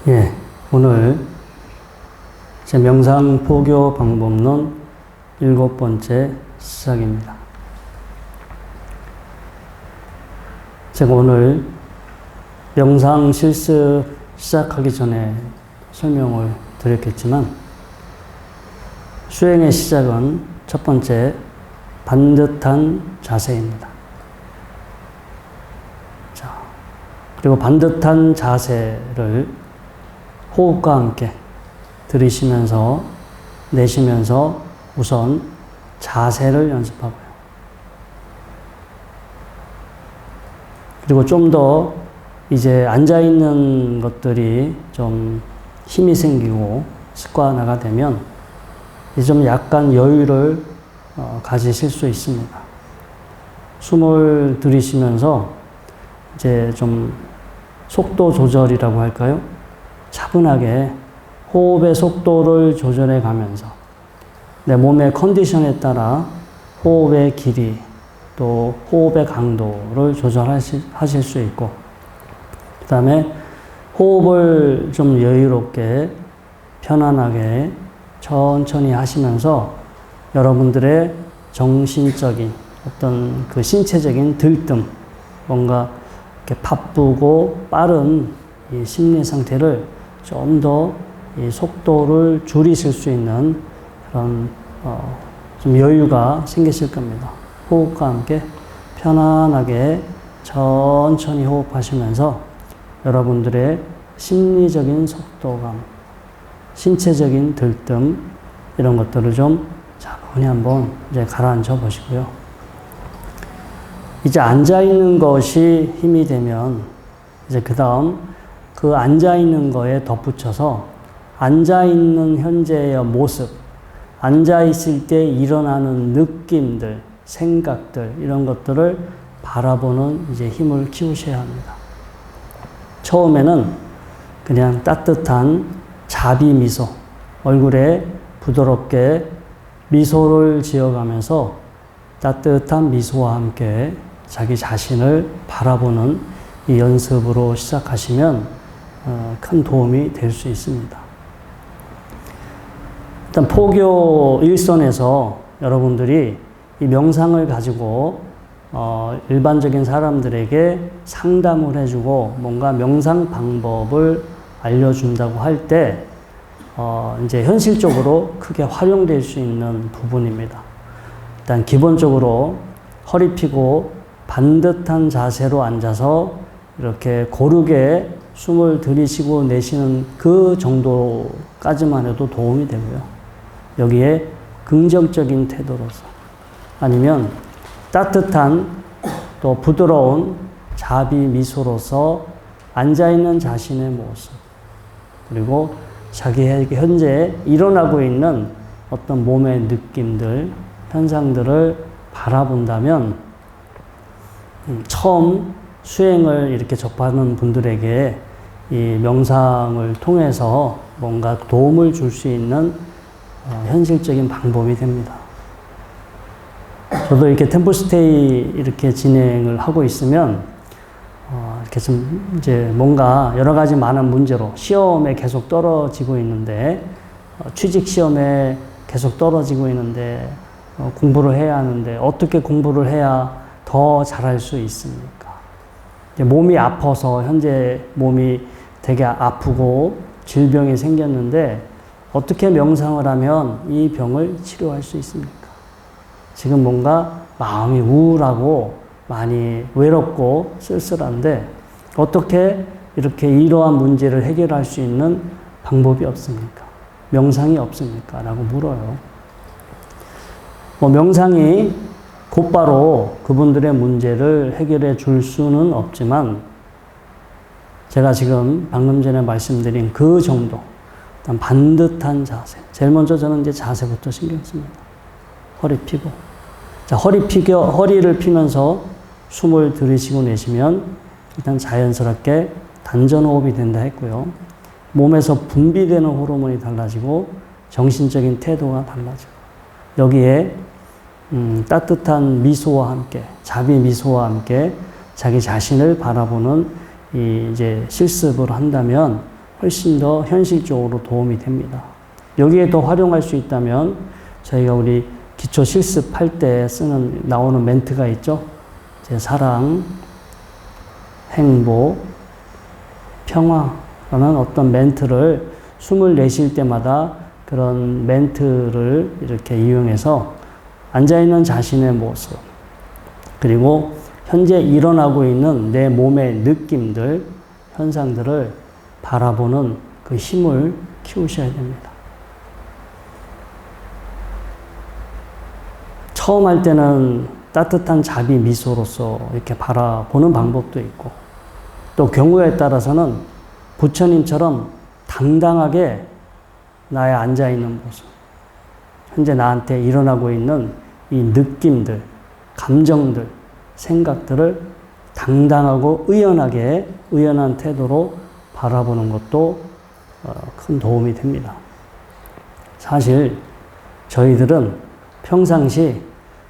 예, 오늘 제 명상 포교 방법론 7번째 시작입니다. 제가 오늘 명상 실습 시작하기 전에 설명을 드렸겠지만, 수행의 시작은 첫 번째 반듯한 자세입니다. 자, 그리고 반듯한 자세를 호흡과 함께 들이쉬면서 내쉬면서 우선 자세를 연습하고요. 그리고 좀 더 이제 앉아있는 것들이 좀 힘이 생기고 습관화가 되면 이제 좀 약간 여유를 가지실 수 있습니다. 숨을 들이쉬면서 이제 좀 속도 조절이라고 할까요? 차분하게 호흡의 속도를 조절해 가면서 내 몸의 컨디션에 따라 호흡의 길이 또 호흡의 강도를 조절하실 수 있고, 그 다음에 호흡을 좀 여유롭게 편안하게 천천히 하시면서 여러분들의 정신적인 어떤 그 신체적인 들뜸, 뭔가 이렇게 바쁘고 빠른 이 심리 상태를 좀 더 이 속도를 줄이실 수 있는 그런 좀 여유가 생기실 겁니다. 호흡과 함께 편안하게 천천히 호흡하시면서 여러분들의 심리적인 속도감, 신체적인 들뜸 이런 것들을 좀 차분히 한번 이제 가라앉혀 보시고요. 이제 앉아 있는 것이 힘이 되면 이제 그 다음 그 앉아 있는 거에 덧붙여서 앉아 있는 현재의 모습, 앉아 있을 때 일어나는 느낌들, 생각들 이런 것들을 바라보는 이제 힘을 키우셔야 합니다. 처음에는 그냥 따뜻한 자비 미소, 얼굴에 부드럽게 미소를 지어가면서 따뜻한 미소와 함께 자기 자신을 바라보는 이 연습으로 시작하시면 큰 도움이 될 수 있습니다. 일단 포교 일선에서 여러분들이 이 명상을 가지고 일반적인 사람들에게 상담을 해주고 뭔가 명상 방법을 알려준다고 할 때 이제 현실적으로 크게 활용될 수 있는 부분입니다. 일단 기본적으로 허리 펴고 반듯한 자세로 앉아서 이렇게 고르게 숨을 들이쉬고 내쉬는 그 정도까지만 해도 도움이 되고요. 여기에 긍정적인 태도로서 아니면 따뜻한 또 부드러운 자비 미소로서 앉아있는 자신의 모습, 그리고 자기에게 현재 일어나고 있는 어떤 몸의 느낌들, 현상들을 바라본다면 처음 수행을 이렇게 접하는 분들에게 이 명상을 통해서 뭔가 도움을 줄 수 있는 현실적인 방법이 됩니다. 저도 이렇게 템플스테이 이렇게 진행을 하고 있으면 이렇게 좀 이제 뭔가 여러 가지 많은 문제로 시험에 계속 떨어지고 있는데 취직 시험에 계속 떨어지고 있는데 공부를 해야 하는데 어떻게 공부를 해야 더 잘할 수 있습니까? 몸이 아파서 현재 몸이 되게 아프고 질병이 생겼는데 어떻게 명상을 하면 이 병을 치료할 수 있습니까? 지금 뭔가 마음이 우울하고 많이 외롭고 쓸쓸한데 어떻게 이렇게 이러한 문제를 해결할 수 있는 방법이 없습니까? 명상이 없습니까? 라고 물어요. 명상이 곧바로 그분들의 문제를 해결해 줄 수는 없지만 제가 지금 방금 전에 말씀드린 그 정도, 일단 반듯한 자세. 제일 먼저 저는 이제 자세부터 신경 씁니다. 허리 펴고. 자, 허리를 펴면서 숨을 들이쉬고 내쉬면 일단 자연스럽게 단전호흡이 된다 했고요. 몸에서 분비되는 호르몬이 달라지고 정신적인 태도가 달라지고 여기에 따뜻한 미소와 함께, 자비 미소와 함께 자기 자신을 바라보는 이제 실습을 한다면 훨씬 더 현실적으로 도움이 됩니다. 여기에 더 활용할 수 있다면 저희가 우리 기초 실습할 때 나오는 멘트가 있죠. 제 사랑, 행복, 평화라는 어떤 멘트를 숨을 내쉴 때마다 그런 멘트를 이렇게 이용해서 앉아있는 자신의 모습, 그리고 현재 일어나고 있는 내 몸의 느낌들, 현상들을 바라보는 그 힘을 키우셔야 됩니다. 처음 할 때는 따뜻한 자비 미소로서 이렇게 바라보는 방법도 있고, 또 경우에 따라서는 부처님처럼 당당하게 나의 앉아있는 모습, 현재 나한테 일어나고 있는 이 느낌들, 감정들, 생각들을 당당하고 의연한 태도로 바라보는 것도 큰 도움이 됩니다. 사실 저희들은 평상시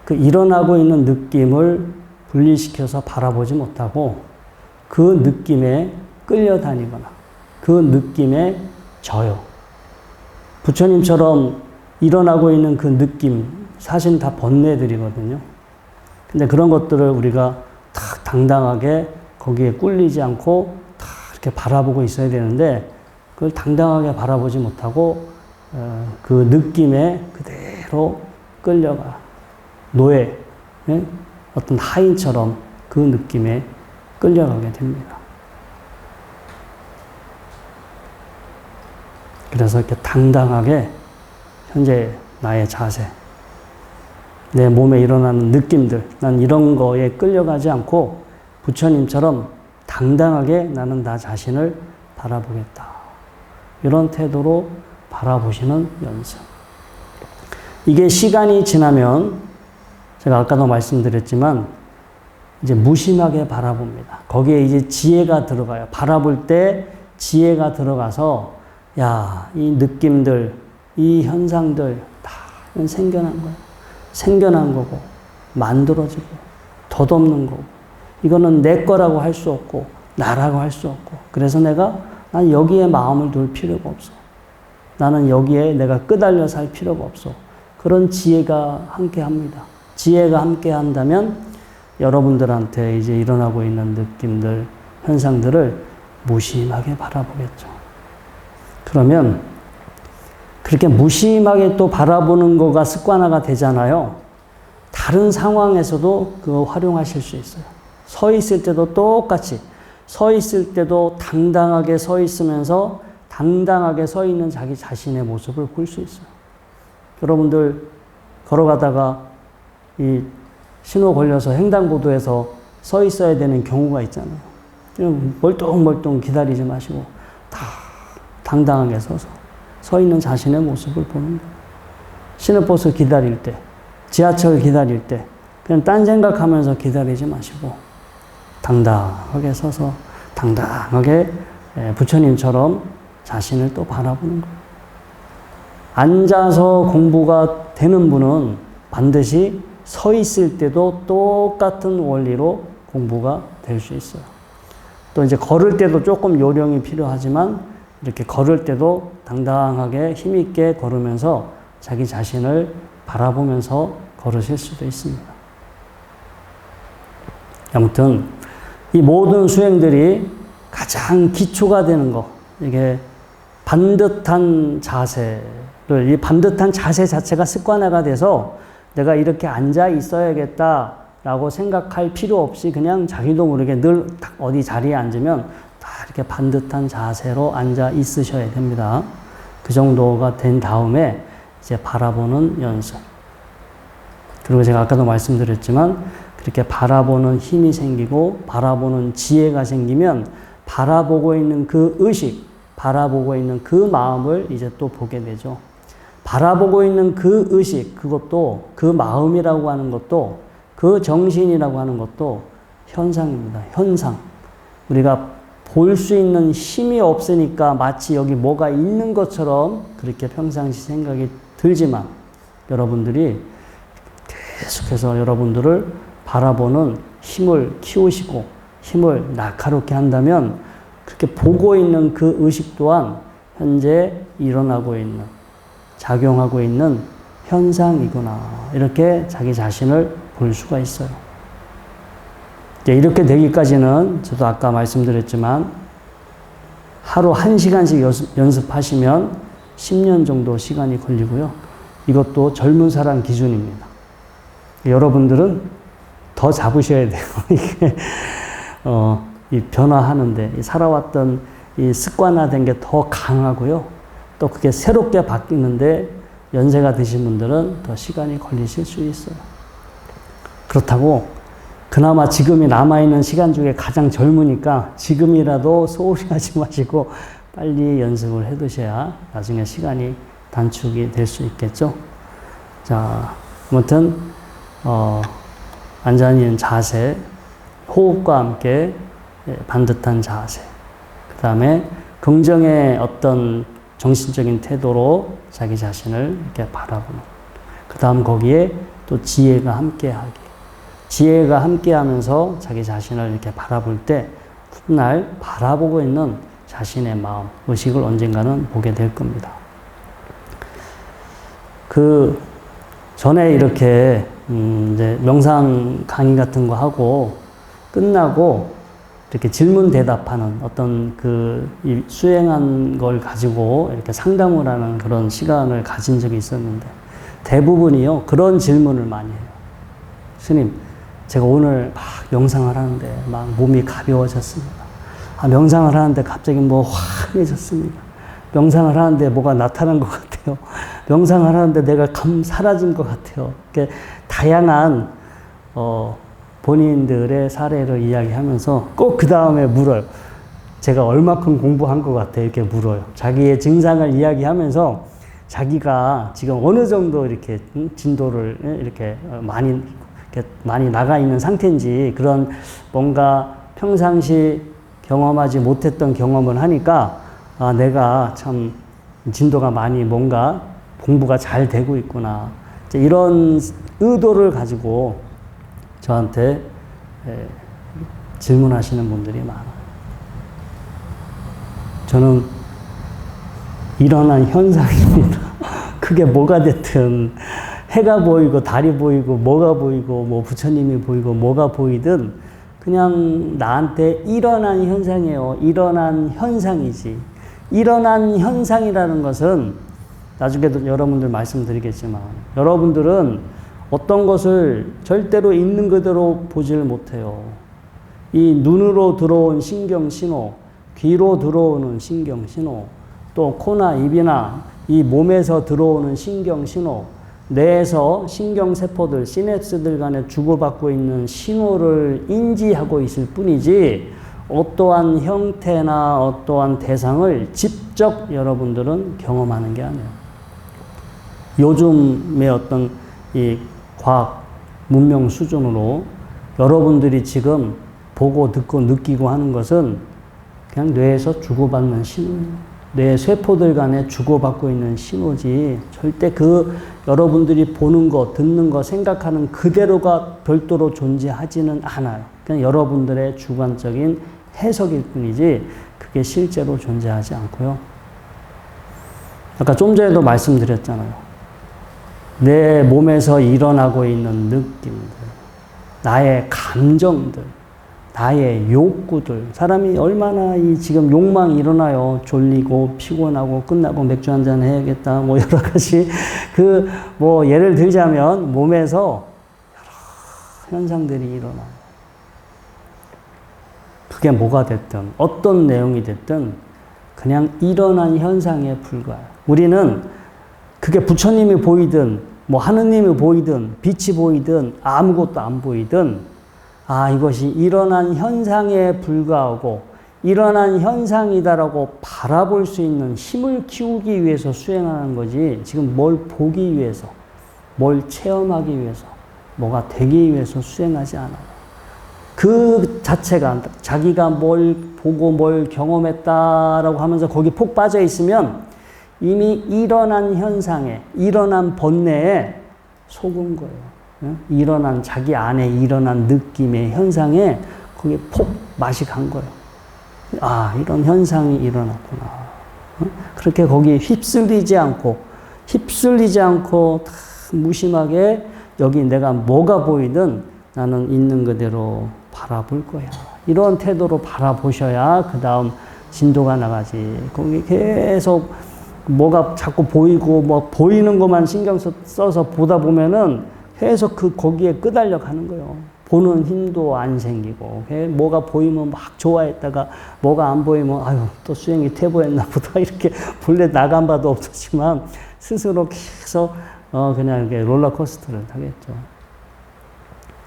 그 일어나고 있는 느낌을 분리시켜서 바라보지 못하고 그 느낌에 끌려다니거나 그 느낌에 져요. 부처님처럼 일어나고 있는 그 느낌, 사실 다 번뇌들이거든요. 근데 그런 것들을 우리가 탁 당당하게 거기에 꿀리지 않고 탁 이렇게 바라보고 있어야 되는데, 그걸 당당하게 바라보지 못하고 그 느낌에 그대로 끌려가. 노예, 어떤 하인처럼 그 느낌에 끌려가게 됩니다. 그래서 이렇게 당당하게 현재 나의 자세, 내 몸에 일어나는 느낌들, 난 이런 거에 끌려가지 않고 부처님처럼 당당하게 나는 나 자신을 바라보겠다. 이런 태도로 바라보시는 연습. 이게 시간이 지나면 제가 아까도 말씀드렸지만 이제 무심하게 바라봅니다. 거기에 이제 지혜가 들어가요. 바라볼 때 지혜가 들어가서 야, 이 느낌들, 이 현상들 다 생겨난 거야. 생겨난 거고, 만들어지고, 덧없는 거고, 이거는 내 거라고 할 수 없고, 나라고 할 수 없고, 그래서 난 여기에 마음을 둘 필요가 없어. 나는 여기에 내가 끄달려 살 필요가 없어. 그런 지혜가 함께 합니다. 지혜가 함께 한다면 여러분들한테 이제 일어나고 있는 느낌들, 현상들을 무심하게 바라보겠죠. 그러면 그렇게 무심하게 또 바라보는 거가 습관화가 되잖아요. 다른 상황에서도 그거 활용하실 수 있어요. 서 있을 때도 똑같이, 서 있을 때도 당당하게 서 있으면서 당당하게 서 있는 자기 자신의 모습을 볼 수 있어요. 여러분들 걸어가다가 이 신호 걸려서 횡단보도에서 서 있어야 되는 경우가 있잖아요. 멀뚱멀뚱 기다리지 마시고 다 당당하게 서 있는 자신의 모습을 보는 거예요. 시내버스 기다릴 때, 지하철 기다릴 때 그냥 딴 생각하면서 기다리지 마시고 당당하게 서서 당당하게 부처님처럼 자신을 또 바라보는 거예요. 앉아서 공부가 되는 분은 반드시 서 있을 때도 똑같은 원리로 공부가 될 수 있어요. 또 이제 걸을 때도 조금 요령이 필요하지만 이렇게 걸을 때도 당당하게 힘있게 걸으면서 자기 자신을 바라보면서 걸으실 수도 있습니다. 아무튼 이 모든 수행들이 가장 기초가 되는 거, 이게 반듯한 자세를, 이 반듯한 자세 자체가 습관화가 돼서 내가 이렇게 앉아 있어야겠다라고 생각할 필요 없이 그냥 자기도 모르게 늘 어디 자리에 앉으면 다 이렇게 반듯한 자세로 앉아 있으셔야 됩니다. 그 정도가 된 다음에 이제 바라보는 연습. 그리고 제가 아까도 말씀드렸지만 그렇게 바라보는 힘이 생기고 바라보는 지혜가 생기면 바라보고 있는 그 의식, 바라보고 있는 그 마음을 이제 또 보게 되죠. 바라보고 있는 그 의식, 그것도 그 마음이라고 하는 것도 그 정신이라고 하는 것도 현상입니다. 현상. 우리가 볼 수 있는 힘이 없으니까 마치 여기 뭐가 있는 것처럼 그렇게 평상시 생각이 들지만 여러분들이 계속해서 여러분들을 바라보는 힘을 키우시고 힘을 날카롭게 한다면 그렇게 보고 있는 그 의식 또한 현재 일어나고 있는, 작용하고 있는 현상이구나. 이렇게 자기 자신을 볼 수가 있어요. 이제 이렇게 되기까지는 저도 아까 말씀드렸지만 하루 1시간씩 연습하시면 10년 정도 시간이 걸리고요. 이것도 젊은 사람 기준입니다. 여러분들은 더 잡으셔야 돼요. 이게, 이 변화하는데, 살아왔던 이 습관화된 게 더 강하고요. 또 그게 새롭게 바뀌는데 연세가 드신 분들은 더 시간이 걸리실 수 있어요. 그렇다고 그나마 지금이 남아있는 시간 중에 가장 젊으니까 지금이라도 소홀히 하지 마시고 빨리 연습을 해두셔야 나중에 시간이 단축이 될 수 있겠죠. 자, 아무튼 앉아있는 자세, 호흡과 함께 반듯한 자세, 그 다음에 긍정의 어떤 정신적인 태도로 자기 자신을 이렇게 바라보는, 그 다음 거기에 또 지혜가 함께하기, 지혜가 함께하면서 자기 자신을 이렇게 바라볼 때 훗날 바라보고 있는 자신의 마음, 의식을 언젠가는 보게 될 겁니다. 그 전에 이렇게 이제 명상 강의 같은 거 하고 끝나고 이렇게 질문 대답하는 어떤 이 수행한 걸 가지고 이렇게 상담을 하는 그런 시간을 가진 적이 있었는데 대부분이요 그런 질문을 많이 해요. 스님, 제가 오늘 막 명상을 하는데 막 몸이 가벼워졌습니다. 명상을 하는데 갑자기 뭐 환해졌습니다. 명상을 하는데 뭐가 나타난 것 같아요. 명상을 하는데 내가 사라진 것 같아요. 이렇게 다양한 본인들의 사례를 이야기하면서 꼭 그 다음에 물어요. 제가 얼마큼 공부한 것 같아요. 이렇게 물어요. 자기의 증상을 이야기하면서 자기가 지금 어느 정도 이렇게 진도를 이렇게 많이 나가 있는 상태인지, 그런 뭔가 평상시 경험하지 못했던 경험을 하니까 내가 참 진도가 많이 뭔가 공부가 잘 되고 있구나. 이런 의도를 가지고 저한테 질문하시는 분들이 많아요. 저는 일어난 현상입니다. 그게 뭐가 됐든 해가 보이고 달이 보이고 뭐가 보이고 뭐 부처님이 보이고 뭐가 보이든 그냥 나한테 일어난 현상이에요. 일어난 현상이지. 일어난 현상이라는 것은 나중에도 여러분들 말씀드리겠지만 여러분들은 어떤 것을 절대로 있는 그대로 보질 못해요. 이 눈으로 들어온 신경신호, 귀로 들어오는 신경신호, 또 코나 입이나 이 몸에서 들어오는 신경신호, 뇌에서 신경세포들, 시냅스들 간에 주고받고 있는 신호를 인지하고 있을 뿐이지 어떠한 형태나 어떠한 대상을 직접 여러분들은 경험하는 게 아니에요. 요즘의 어떤 이 과학 문명 수준으로 여러분들이 지금 보고 듣고 느끼고 하는 것은 그냥 뇌에서 주고받는 신호예요. 뇌 세포들 간에 주고받고 있는 신호지 절대 그 여러분들이 보는 거, 듣는 거, 생각하는 그대로가 별도로 존재하지는 않아요. 그냥 여러분들의 주관적인 해석일 뿐이지 그게 실제로 존재하지 않고요. 아까 좀 전에도 말씀드렸잖아요. 내 몸에서 일어나고 있는 느낌들, 나의 감정들, 나의 욕구들, 사람이 얼마나 지금 욕망이 일어나요. 졸리고 피곤하고 끝나고 맥주 한잔 해야겠다. 뭐 여러 가지 뭐 예를 들자면 몸에서 여러 현상들이 일어나요. 그게 뭐가 됐든 어떤 내용이 됐든 그냥 일어난 현상에 불과해요. 우리는 그게 부처님이 보이든 뭐 하느님이 보이든 빛이 보이든 아무것도 안 보이든 이것이 일어난 현상에 불과하고 일어난 현상이다라고 바라볼 수 있는 힘을 키우기 위해서 수행하는 거지 지금 뭘 보기 위해서, 뭘 체험하기 위해서, 뭐가 되기 위해서 수행하지 않아요. 그 자체가 자기가 뭘 보고 뭘 경험했다라고 하면서 거기 푹 빠져 있으면 이미 일어난 현상에, 일어난 번뇌에 속은 거예요. 일어난 자기 안에 일어난 느낌의 현상에 거기에 폭 맛이 간 거예요. 아, 이런 현상이 일어났구나. 그렇게 거기 휩쓸리지 않고 다 무심하게 여기 내가 뭐가 보이든 나는 있는 그대로 바라볼 거야. 이런 태도로 바라보셔야 그 다음 진도가 나가지. 거기 계속 뭐가 자꾸 보이고 뭐 보이는 것만 신경 써서 보다 보면은 계속 거기에 끄달려 가는 거예요. 보는 힘도 안 생기고, 뭐가 보이면 막 좋아했다가 뭐가 안 보이면 아유 또 수행이 퇴보했나 보다 이렇게 본래 나간 바도 없었지만 스스로 계속 그냥 이렇게 롤러코스터를 타겠죠.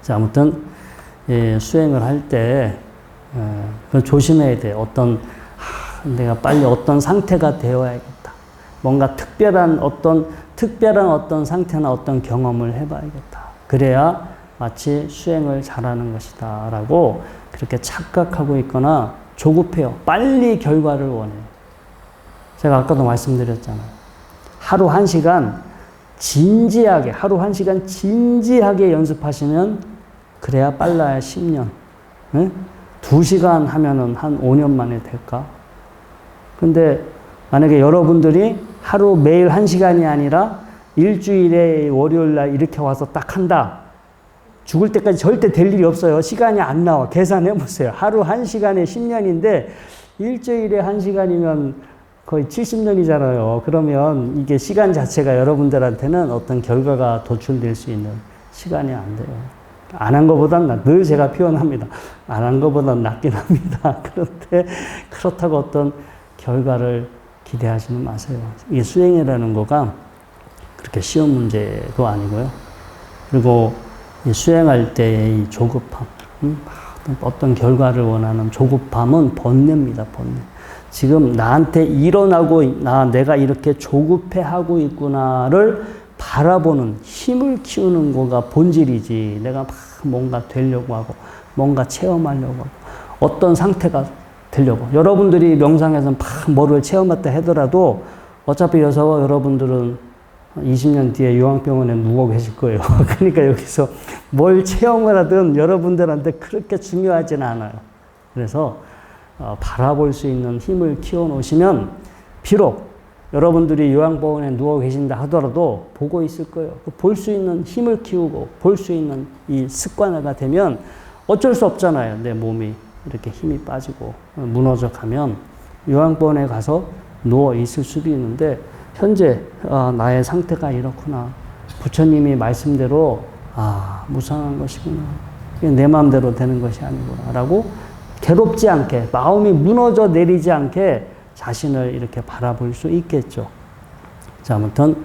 자, 아무튼 수행을 할 때 조심해야 돼. 내가 빨리 어떤 상태가 되어야겠다. 뭔가 특별한 어떤 상태나 어떤 경험을 해봐야겠다. 그래야 마치 수행을 잘하는 것이다 라고 그렇게 착각하고 있거나 조급해요. 빨리 결과를 원해요. 제가 아까도 말씀드렸잖아요. 하루 1시간 진지하게 연습하시면 그래야 빨라야 10년. 네? 2시간 하면은 한 5년 만에 될까? 근데 만약에 여러분들이 하루 매일 1시간이 아니라 일주일에 월요일 날 이렇게 와서 딱 한다. 죽을 때까지 절대 될 일이 없어요. 시간이 안 나와. 계산해 보세요. 하루 1시간에 10년인데 일주일에 1시간이면 거의 70년이잖아요. 그러면 이게 시간 자체가 여러분들한테는 어떤 결과가 도출될 수 있는 시간이 안 돼요. 안 한 것보단 늘 제가 표현합니다. 안 한 것보단 낫긴 합니다. 그런데 그렇다고 어떤 결과를 기대하지는 마세요. 이게 수행이라는 거가 그렇게 쉬운 문제도 아니고요. 그리고 수행할 때의 이 조급함, 어떤 결과를 원하는 조급함은 번뇌입니다, 번뇌. 지금 나한테 일어나고, 내가 이렇게 조급해하고 있구나를 바라보는 힘을 키우는 거가 본질이지. 내가 막 뭔가 되려고 하고, 뭔가 체험하려고 하고, 어떤 상태가 되려고. 여러분들이 명상에서 막 뭐를 체험했다 하더라도 어차피 여러분들은 20년 뒤에 요양병원에 누워 계실 거예요. 그러니까 여기서 뭘 체험을 하든 여러분들한테 그렇게 중요하지는 않아요. 그래서 바라볼 수 있는 힘을 키워 놓으시면 비록 여러분들이 요양병원에 누워 계신다 하더라도 보고 있을 거예요. 볼 수 있는 힘을 키우고 볼 수 있는 이 습관화가 되면 어쩔 수 없잖아요. 내 몸이 이렇게 힘이 빠지고 무너져 가면 요양병원에 가서 누워 있을 수도 있는데 현재 나의 상태가 이렇구나. 부처님이 말씀대로 무상한 것이구나. 내 마음대로 되는 것이 아니구나 라고 괴롭지 않게 마음이 무너져 내리지 않게 자신을 이렇게 바라볼 수 있겠죠. 자, 아무튼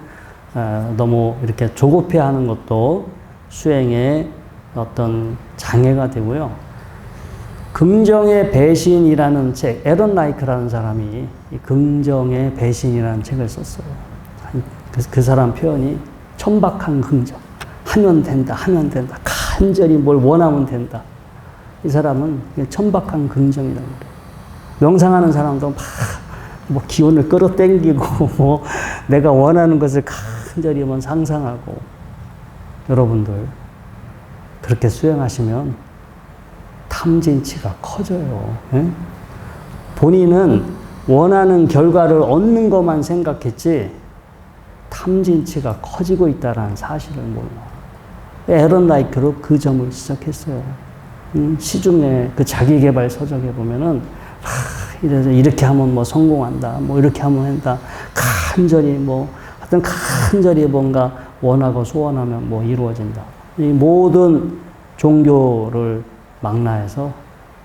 너무 이렇게 조급해하는 것도 수행의 어떤 장애가 되고요. 긍정의 배신이라는 책, 에런 라이크라는 사람이 이 긍정의 배신이라는 책을 썼어요. 그 사람 표현이 천박한 긍정. 하면 된다. 간절히 뭘 원하면 된다. 이 사람은 천박한 긍정이라고 그래요. 명상하는 사람도 막 뭐 기운을 끌어당기고 뭐 내가 원하는 것을 간절히 상상하고 여러분들 그렇게 수행하시면 탐진치가 커져요. 예? 본인은 원하는 결과를 얻는 것만 생각했지 탐진치가 커지고 있다는 사실을 몰라. 에런 라이크로 그 점을 시작했어요. 시중에 그 자기개발 서적에 보면은 이렇게 하면 뭐 성공한다, 뭐 이렇게 하면 한다. 간절히 뭔가 원하고 소원하면 뭐 이루어진다. 이 모든 종교를 망라해서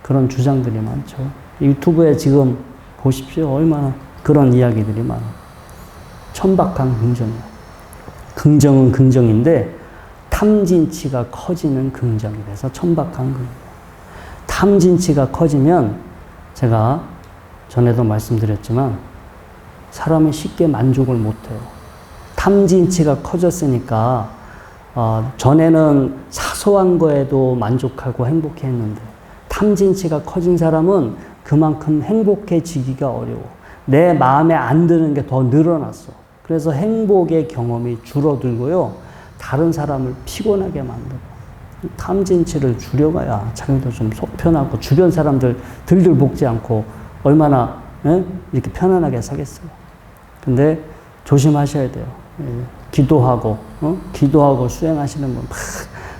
그런 주장들이 많죠. 유튜브에 지금 보십시오. 얼마나 그런 이야기들이 많아. 천박한 긍정이야. 긍정은 긍정인데 탐진치가 커지는 긍정이 돼서 천박한 긍정. 탐진치가 커지면 제가 전에도 말씀드렸지만 사람이 쉽게 만족을 못해요. 탐진치가 커졌으니까 전에는 사소한 거에도 만족하고 행복해했는데 탐진치가 커진 사람은 그만큼 행복해지기가 어려워. 내 마음에 안 드는 게 더 늘어났어. 그래서 행복의 경험이 줄어들고요. 다른 사람을 피곤하게 만들고 탐진치를 줄여가야 자기도 좀 속 편하고 주변 사람들 들들 볶지 않고 얼마나 이렇게 편안하게 사겠어요. 근데 조심하셔야 돼요. 기도하고 기도하고 수행하시는 분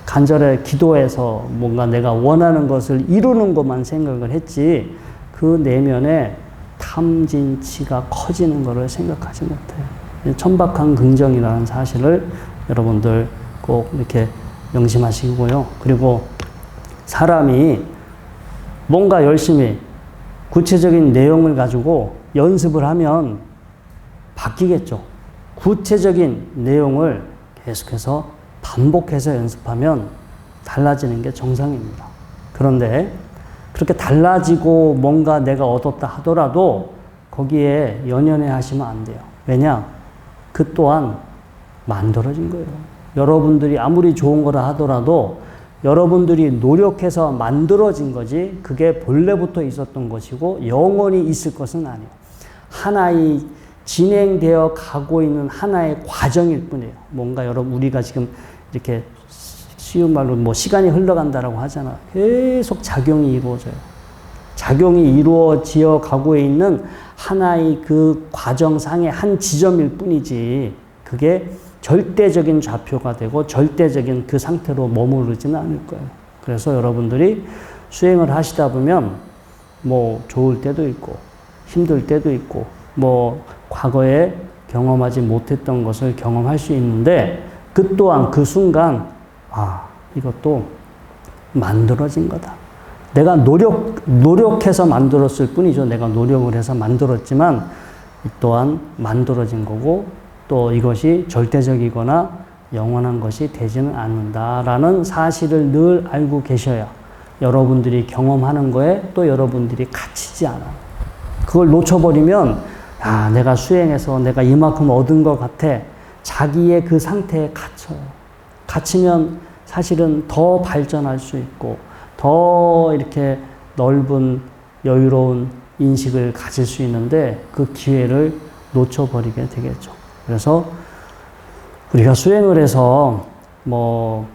간절히 기도해서 뭔가 내가 원하는 것을 이루는 것만 생각을 했지 그 내면에 탐진치가 커지는 것을 생각하지 못해요. 천박한 긍정이라는 사실을 여러분들 꼭 이렇게 명심하시고요. 그리고 사람이 뭔가 열심히 구체적인 내용을 가지고 연습을 하면 바뀌겠죠. 구체적인 내용을 계속해서 반복해서 연습하면 달라지는 게 정상입니다. 그런데 그렇게 달라지고 뭔가 내가 얻었다 하더라도 거기에 연연해 하시면 안 돼요. 왜냐? 그 또한 만들어진 거예요. 여러분들이 아무리 좋은 거라 하더라도 여러분들이 노력해서 만들어진 거지 그게 본래부터 있었던 것이고 영원히 있을 것은 아니에요. 하나의 진행되어 가고 있는 하나의 과정일 뿐이에요. 뭔가 여러분 우리가 지금 이렇게 쉬운 말로 뭐 시간이 흘러간다라고 하잖아. 계속 작용이 이루어져요. 작용이 이루어지어 가고 있는 하나의 그 과정상의 한 지점일 뿐이지 그게 절대적인 좌표가 되고 절대적인 그 상태로 머무르지는 않을 거예요. 그래서 여러분들이 수행을 하시다 보면 뭐 좋을 때도 있고 힘들 때도 있고 뭐 과거에 경험하지 못했던 것을 경험할 수 있는데 그 또한 그 순간 이것도 만들어진 거다. 내가 노력해서 만들었을 뿐이죠. 내가 노력을 해서 만들었지만 이 또한 만들어진 거고 또 이것이 절대적이거나 영원한 것이 되지는 않는다라는 사실을 늘 알고 계셔야 여러분들이 경험하는 거에 또 여러분들이 갇히지 않아요. 그걸 놓쳐버리면 내가 수행해서 내가 이만큼 얻은 것 같아. 자기의 그 상태에 갇혀요. 갇히면 사실은 더 발전할 수 있고 더 이렇게 넓은 여유로운 인식을 가질 수 있는데 그 기회를 놓쳐버리게 되겠죠. 그래서 우리가 수행을 해서 뭐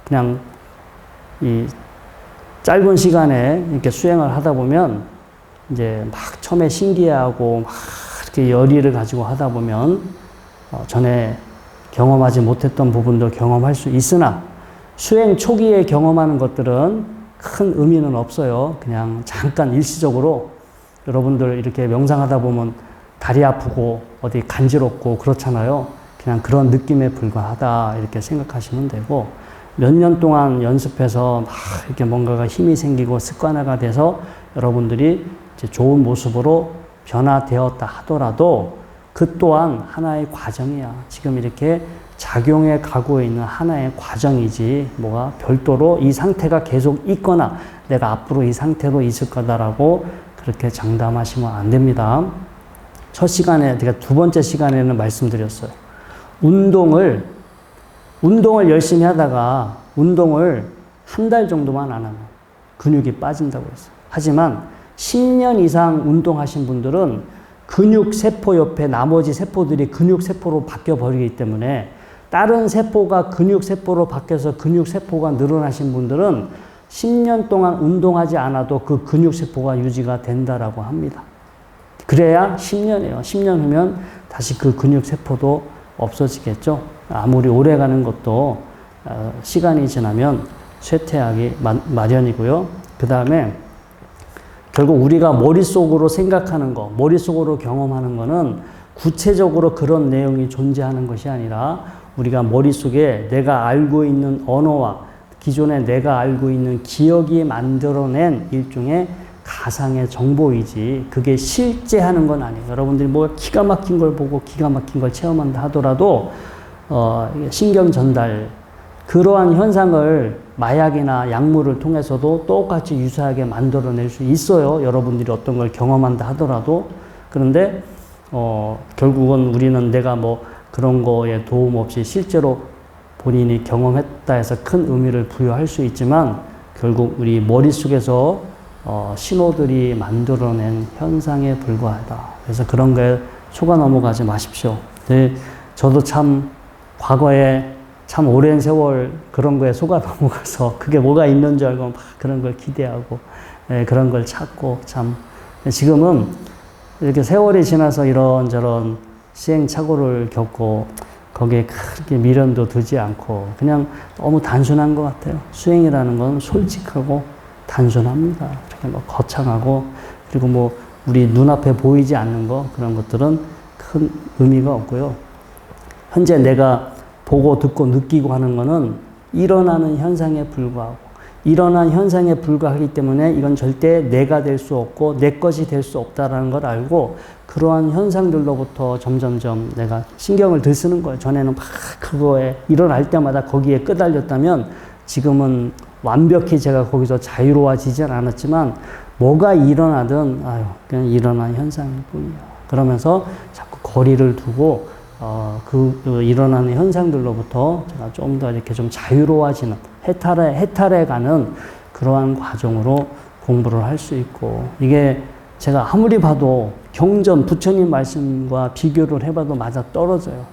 그냥 이 짧은 시간에 이렇게 수행을 하다 보면 이제 막 처음에 신기해하고 막 이렇게 열의를 가지고 하다 보면 전에 경험하지 못했던 부분도 경험할 수 있으나 수행 초기에 경험하는 것들은 큰 의미는 없어요. 그냥 잠깐 일시적으로 여러분들 이렇게 명상하다 보면 다리 아프고 어디 간지럽고 그렇잖아요. 그냥 그런 느낌에 불과하다 이렇게 생각하시면 되고 몇 년 동안 연습해서 막 이렇게 뭔가가 힘이 생기고 습관화가 돼서 여러분들이 이제 좋은 모습으로 변화되었다 하더라도 그 또한 하나의 과정이야. 지금 이렇게 작용해 가고 있는 하나의 과정이지 뭐가 별도로 이 상태가 계속 있거나 내가 앞으로 이 상태로 있을 거다라고 그렇게 장담하시면 안 됩니다. 첫 시간에, 제가 두 번째 시간에는 말씀드렸어요. 운동을 열심히 하다가 운동을 한 달 정도만 안 하면 근육이 빠진다고 했어요. 하지만 10년 이상 운동하신 분들은 근육세포 옆에 나머지 세포들이 근육세포로 바뀌어 버리기 때문에 다른 세포가 근육세포로 바뀌어서 근육세포가 늘어나신 분들은 10년 동안 운동하지 않아도 그 근육세포가 유지가 된다라고 합니다. 그래야 10년이에요. 10년 후면 다시 그 근육세포도 없어지겠죠. 아무리 오래 가는 것도 시간이 지나면 쇠퇴하기 마련이고요. 그 다음에 결국 우리가 머릿속으로 생각하는 거, 머릿속으로 경험하는 거는 구체적으로 그런 내용이 존재하는 것이 아니라 우리가 머릿속에 내가 알고 있는 언어와 기존에 내가 알고 있는 기억이 만들어낸 일종의 가상의 정보이지 그게 실제 하는 건 아니에요. 여러분들이 뭐 기가 막힌 걸 보고 기가 막힌 걸 체험한다 하더라도 신경 전달 그러한 현상을 마약이나 약물을 통해서도 똑같이 유사하게 만들어낼 수 있어요. 여러분들이 어떤 걸 경험한다 하더라도. 그런데 결국은 우리는 내가 뭐 그런 거에 도움 없이 실제로 본인이 경험했다 해서 큰 의미를 부여할 수 있지만 결국 우리 머릿속에서 신호들이 만들어낸 현상에 불과하다. 그래서 그런 거에 속아 넘어가지 마십시오. 네, 저도 참 과거에 참 오랜 세월 그런 거에 속아 넘어가서 그게 뭐가 있는 줄 알고 막 그런 걸 기대하고 그런 걸 찾고 참 지금은 이렇게 세월이 지나서 이런저런 시행착오를 겪고 거기에 그렇게 미련도 두지 않고 그냥 너무 단순한 것 같아요. 수행이라는 건 솔직하고 단순합니다. 이렇게 뭐 거창하고 그리고 뭐 우리 눈앞에 보이지 않는 거 그런 것들은 큰 의미가 없고요. 현재 내가 보고 듣고 느끼고 하는 거는 일어나는 현상에 불과하고 일어난 현상에 불과하기 때문에 이건 절대 내가 될 수 없고 내 것이 될 수 없다라는 걸 알고 그러한 현상들로부터 점점점 내가 신경을 덜 쓰는 거예요. 전에는 막 그거에 일어날 때마다 거기에 끄달렸다면 지금은 완벽히 제가 거기서 자유로워지진 않았지만 뭐가 일어나든 아유 그냥 일어난 현상일 뿐이야. 그러면서 자꾸 거리를 두고 그 일어나는 현상들로부터 제가 좀 더 이렇게 좀 자유로워지는 해탈해가는 그러한 과정으로 공부를 할 수 있고 이게 제가 아무리 봐도 경전 부처님 말씀과 비교를 해봐도 맞아 떨어져요.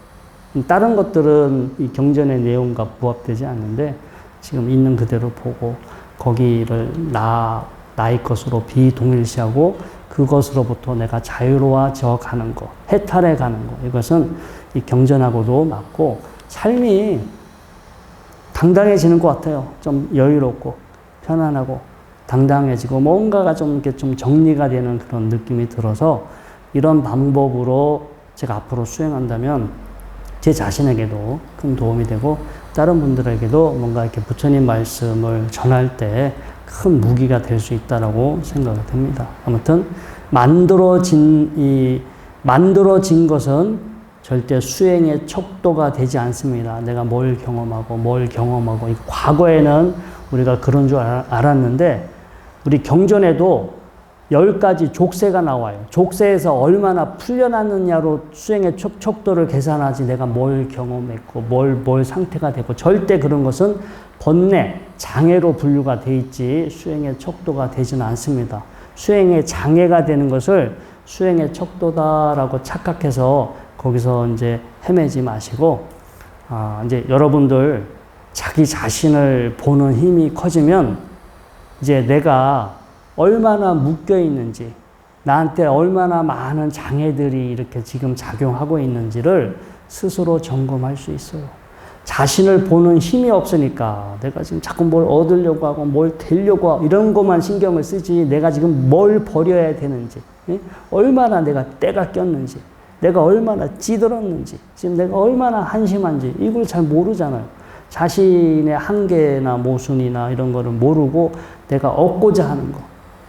다른 것들은 이 경전의 내용과 부합되지 않는데 지금 있는 그대로 보고 거기를 나의 것으로 비동일시하고 그것으로부터 내가 자유로워져 가는 것, 해탈해 가는 것 이것은 이 경전하고도 맞고 삶이 당당해지는 것 같아요. 좀 여유롭고 편안하고 당당해지고 뭔가가 좀 이렇게 좀 정리가 되는 그런 느낌이 들어서 이런 방법으로 제가 앞으로 수행한다면 제 자신에게도 큰 도움이 되고 다른 분들에게도 뭔가 이렇게 부처님 말씀을 전할 때 큰 무기가 될 수 있다라고 생각이 듭니다. 아무튼 만들어진 것은 절대 수행의 척도가 되지 않습니다. 내가 뭘 경험하고 과거에는 우리가 그런 줄 알았는데 우리 경전에도 10가지 족쇄가 나와요. 족쇄에서 얼마나 풀려났느냐로 수행의 척도를 계산하지 내가 뭘 경험했고 뭘 상태가 되고 절대 그런 것은 번뇌, 장애로 분류가 돼 있지 수행의 척도가 되지는 않습니다. 수행의 장애가 되는 것을 수행의 척도다라고 착각해서 거기서 이제 헤매지 마시고 이제 여러분들 자기 자신을 보는 힘이 커지면 이제 내가 얼마나 묶여 있는지 나한테 얼마나 많은 장애들이 이렇게 지금 작용하고 있는지를 스스로 점검할 수 있어요. 자신을 보는 힘이 없으니까 내가 지금 자꾸 뭘 얻으려고 하고 뭘 되려고 하고 이런 것만 신경을 쓰지 내가 지금 뭘 버려야 되는지 얼마나 내가 때가 꼈는지 내가 얼마나 찌들었는지 지금 내가 얼마나 한심한지 이걸 잘 모르잖아요. 자신의 한계나 모순이나 이런 거를 모르고 내가 얻고자 하는 거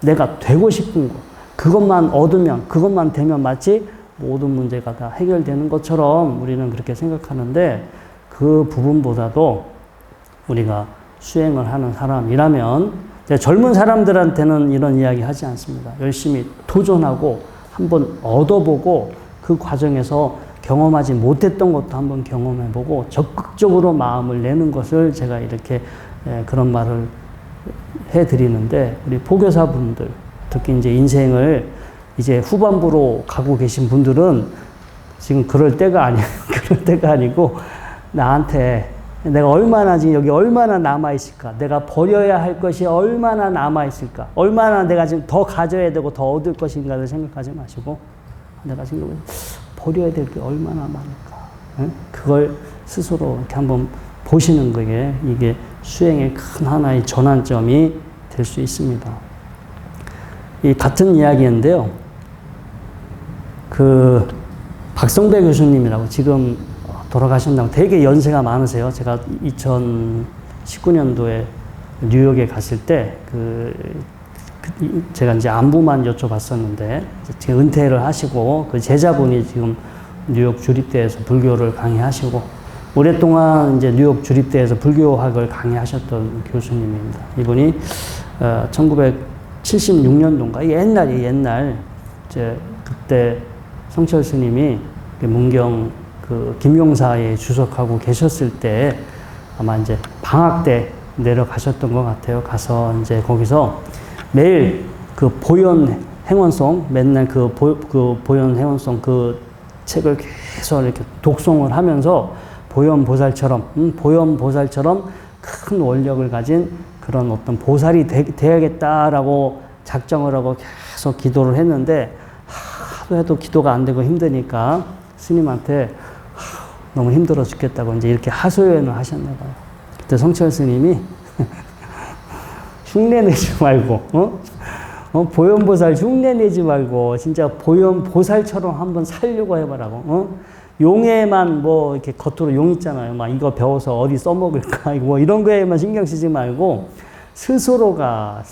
내가 되고 싶은 거 그것만 얻으면 그것만 되면 마치 모든 문제가 다 해결되는 것처럼 우리는 그렇게 생각하는데 그 부분보다도 우리가 수행을 하는 사람이라면 젊은 사람들한테는 이런 이야기 하지 않습니다. 열심히 도전하고 한번 얻어보고 그 과정에서 경험하지 못했던 것도 한번 경험해보고 적극적으로 마음을 내는 것을 제가 이렇게 그런 말을 해드리는데 우리 포교사분들 특히 이제 인생을 이제 후반부로 가고 계신 분들은 지금 그럴 때가 아니고 나한테 내가 얼마나 지금 여기 얼마나 남아있을까 내가 버려야 할 것이 얼마나 남아있을까 얼마나 내가 지금 더 가져야 되고 더 얻을 것인가를 생각하지 마시고 내가 지금 버려야 될 게 얼마나 많을까 그걸 스스로 이렇게 한번 보시는 거에 이게 수행의 큰 하나의 전환점이 될 수 있습니다. 이 같은 이야기인데요. 그 박성배 교수님이라고 지금 돌아가셨다고 되게 연세가 많으세요. 제가 2019년도에 뉴욕에 갔을 때 제가 이제 안부만 여쭤봤었는데 지금 은퇴를 하시고 그 제자분이 지금 뉴욕 주립대에서 불교를 강의하시고 오랫동안 이제 뉴욕 주립대에서 불교학을 강의하셨던 교수님입니다. 이분이 1976년도인가 옛날 이제 그때 성철 스님이 문경 그 김용사에 주석하고 계셨을 때 아마 이제 방학 때 내려가셨던 것 같아요. 가서 이제 거기서 매일 그 보현 행원송 맨날 그 보현 행원송 그 책을 계속 이렇게 독송을 하면서 보현 보살처럼 큰 원력을 가진 그런 어떤 보살이 돼야겠다라고 작정을 하고 계속 기도를 했는데 하도 해도 기도가 안 되고 힘드니까 스님한테 너무 힘들어 죽겠다고 이제 이렇게 하소연을 하셨나 봐요. 그때 성철 스님이 흉내 내지 말고, 보현보살 흉내 내지 말고, 진짜 보현보살처럼 한번 살려고 해봐라고, 용에만 뭐, 이렇게 겉으로 용 있잖아요. 막 이거 배워서 어디 써먹을까, 뭐 이런 거에만 신경 쓰지 말고, 스스로가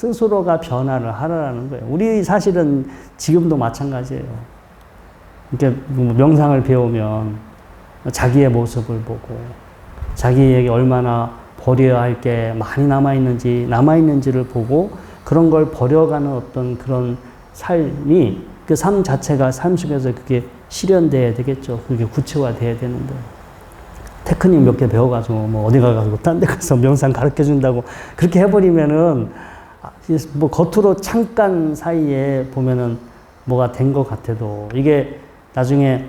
변화를 하라는 거예요. 우리 사실은 지금도 마찬가지예요. 이렇게 명상을 배우면 자기의 모습을 보고, 자기에게 얼마나 버려야 할 게 많이 남아있는지를 보고 그런 걸 버려가는 어떤 그런 삶이 그 삶 자체가 삶 속에서 그게 실현돼야 되겠죠. 그게 구체화돼야 되는데. 테크닉 몇 개 배워가지고 뭐 어디 가가지고 딴 데 가서 명상 가르쳐 준다고 그렇게 해버리면은 뭐 겉으로 잠깐 사이에 보면은 뭐가 된 것 같아도 이게 나중에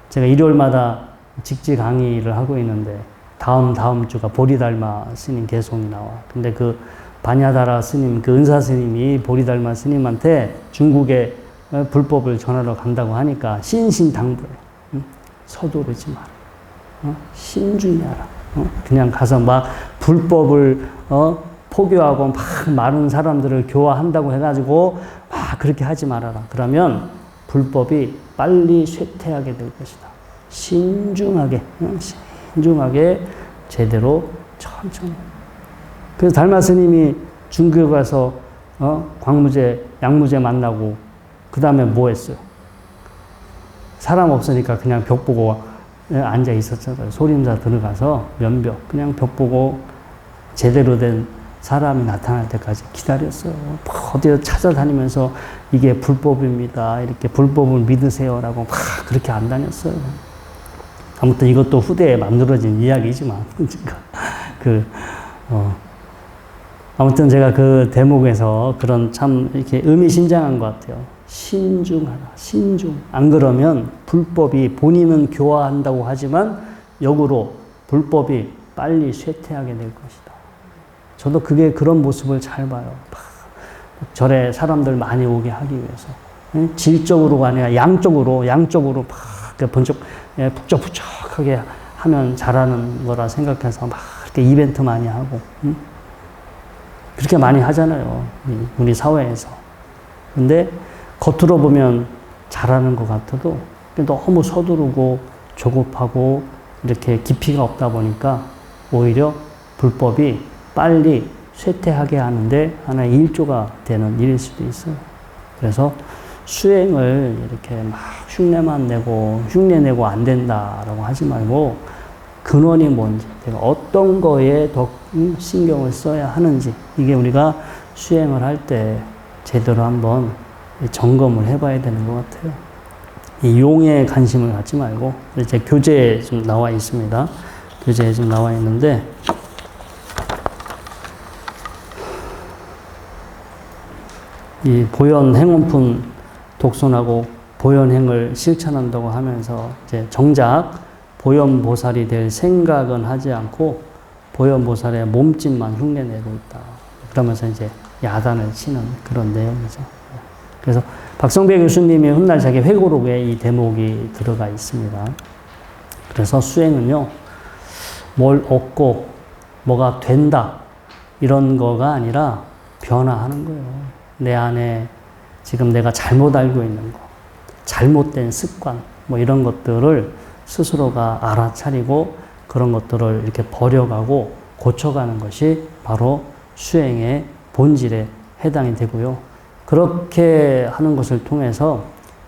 제가 일요일마다 직지 강의를 하고 있는데 다음 주가 보리달마 스님 개송이 나와. 근데 그 바냐다라 스님, 그 은사 스님이 보리달마 스님한테 중국에 불법을 전하러 간다고 하니까 신신당부해. 서두르지 마라. 신중히 하라. 그냥 가서 막 불법을 포교하고 막 많은 사람들을 교화한다고 해가지고 막 그렇게 하지 말아라. 그러면 불법이 빨리 쇠퇴하게 될 것이다. 신중하게 제대로 천천히. 그래서 달마 스님이 중국에 가서 광무제, 양무제 만나고 그 다음에 뭐 했어요? 사람 없으니까 그냥 벽 보고 앉아 있었잖아요. 소림사 들어가서 면벽 그냥 벽 보고 제대로 된 사람이 나타날 때까지 기다렸어요. 어디에 찾아다니면서 이게 불법입니다. 이렇게 불법을 믿으세요라고 막 그렇게 안 다녔어요. 아무튼 이것도 후대에 만들어진 이야기지만, 아무튼 제가 그 대목에서 그런 참 이렇게 의미심장한 것 같아요. 신중하라, 신중. 안 그러면 불법이 본인은 교화한다고 하지만 역으로 불법이 빨리 쇠퇴하게 될 것이다. 저도 그런 모습을 잘 봐요. 절에 사람들 많이 오게 하기 위해서. 질적으로가 아니라 양적으로 막 북적북적하게 하면 잘하는 거라 생각해서 막 이렇게 이벤트 많이 하고, 그렇게 많이 하잖아요. 우리 사회에서. 근데 겉으로 보면 잘하는 것 같아도 너무 서두르고 조급하고 이렇게 깊이가 없다 보니까 오히려 불법이 빨리 쇠퇴하게 하는데 하나의 일조가 되는 일일 수도 있어요. 그래서 수행을 이렇게 막 흉내 내고 안 된다라고 하지 말고 근원이 뭔지, 내가 어떤 거에 더 신경을 써야 하는지, 이게 우리가 수행을 할 때 제대로 한번 점검을 해봐야 되는 것 같아요. 이 용에 관심을 갖지 말고, 이제 교재에 좀 나와 있습니다. 교재에 좀 나와 있는데, 이 보현 행원품 독손하고 보현행을 실천한다고 하면서 이제 정작 보현보살이 될 생각은 하지 않고 보현보살의 몸짓만 흉내내고 있다. 그러면서 이제 야단을 치는 그런 내용이죠. 그래서 박성배 교수님이 훗날 자기 회고록에 이 대목이 들어가 있습니다. 그래서 수행은요, 뭘 얻고 뭐가 된다 이런 거가 아니라 변화하는 거예요. 내 안에 지금 내가 잘못 알고 있는 거, 잘못된 습관, 뭐 이런 것들을 스스로가 알아차리고 그런 것들을 이렇게 버려가고 고쳐가는 것이 바로 수행의 본질에 해당이 되고요. 그렇게 하는 것을 통해서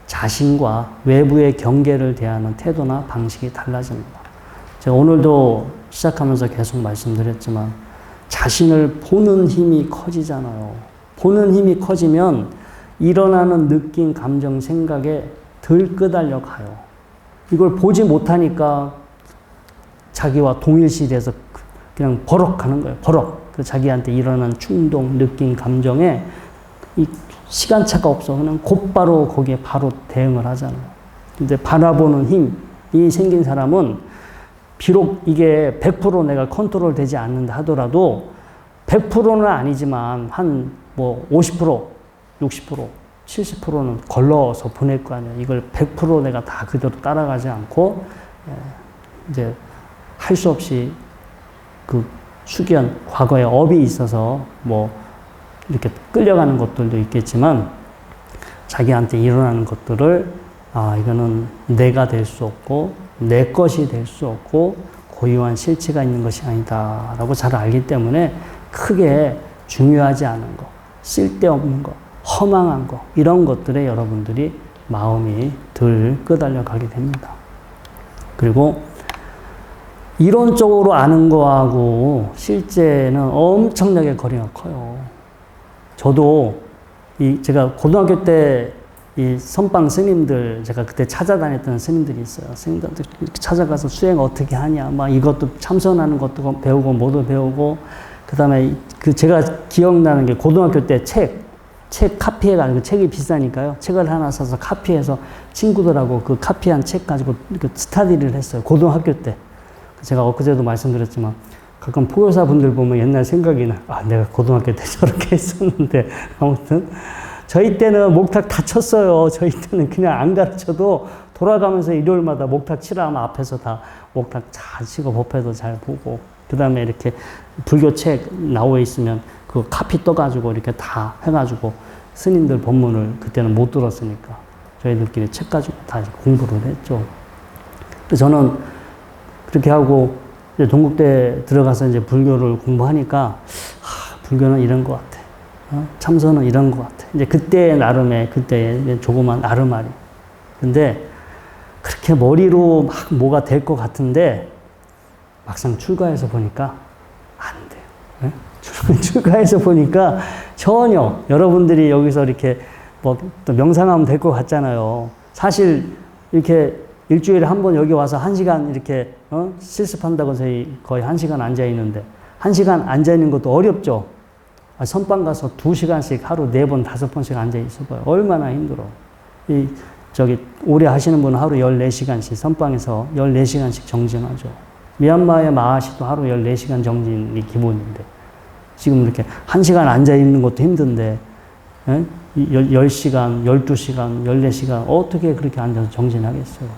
자신과 외부의 경계를 대하는 태도나 방식이 달라집니다. 제가 오늘도 시작하면서 계속 말씀드렸지만 자신을 보는 힘이 커지잖아요. 보는 힘이 커지면 일어나는 느낌, 감정, 생각에 덜 끄달려 가요. 이걸 보지 못하니까 자기와 동일시돼서 그냥 버럭 가는 거예요. 버럭. 그 자기한테 일어나는 충동, 느낌, 감정에 이 시간차가 없어. 그냥 곧바로 거기에 바로 대응을 하잖아요. 근데 바라보는 힘이 생긴 사람은 비록 이게 100% 내가 컨트롤 되지 않는다 하더라도 100%는 아니지만 한 뭐 50%, 60%, 70%는 걸러서 보낼 거 아니에요. 이걸 100% 내가 다 그대로 따라가지 않고, 이제 할 수 없이 그 숙연, 과거에 업이 있어서 뭐 이렇게 끌려가는 것들도 있겠지만, 자기한테 일어나는 것들을, 이거는 내가 될 수 없고, 내 것이 될 수 없고, 고유한 실체가 있는 것이 아니다 라고 잘 알기 때문에 크게 중요하지 않은 것, 쓸데없는 것, 허망한 것, 이런 것들에 여러분들이 마음이 덜 끄달려 가게 됩니다. 그리고 이론적으로 아는 거하고 실제는 엄청나게 거리가 커요. 저도 제가 고등학교 때 이 선방 스님들, 제가 그때 찾아다녔던 스님들이 있어요. 스님들한테 찾아가서 수행 어떻게 하냐, 막 이것도 참선하는 것도 배우고, 뭐도 배우고, 그 다음에 제가 기억나는 게 고등학교 때 책 카피해 가지고, 책이 비싸니까요. 책을 하나 사서 카피해서 친구들하고 그 카피한 책 가지고 스타디를 했어요. 고등학교 때. 제가 엊그제도 말씀드렸지만, 가끔 포교사 분들 보면 옛날 생각이 나. 내가 고등학교 때 저렇게 했었는데. 아무튼. 저희 때는 목탁 다 쳤어요. 저희 때는 그냥 안 가르쳐도 돌아가면서 일요일마다 목탁 치라 하면 앞에서 다 목탁 잘 치고 법회도 잘 보고, 그 다음에 이렇게 불교 책 나와 있으면 그 카피 떠가지고 이렇게 다 해가지고 스님들 법문을 그때는 못 들었으니까 저희들끼리 책 가지고 다 공부를 했죠. 그래서 저는 그렇게 하고 이제 동국대 들어가서 이제 불교를 공부하니까 불교는 이런 것 같아. 참선은 이런 것 같아. 이제 그때 나름의, 그때 조그만 아르마리. 근데 그렇게 머리로 막 뭐가 될 것 같은데 막상 출가해서 보니까 안 돼요. 네? 출가해서 보니까 전혀 여러분들이 여기서 이렇게 뭐 또 명상하면 될 것 같잖아요. 사실 이렇게 일주일에 한 번 여기 와서 1시간 이렇게 실습한다고 저희 거의 1시간 앉아 있는데 1시간 앉아 있는 것도 어렵죠. 선방 가서 2시간씩 하루 4번, 5번씩 앉아 있어봐요. 얼마나 힘들어. 오래 하시는 분은 하루 14시간씩, 선방에서 14시간씩 정진하죠. 미얀마의 마하시도 하루 14시간 정진이 기본인데, 지금 이렇게 1시간 앉아 있는 것도 힘든데, 10시간, 12시간, 14시간, 어떻게 그렇게 앉아서 정진하겠어요.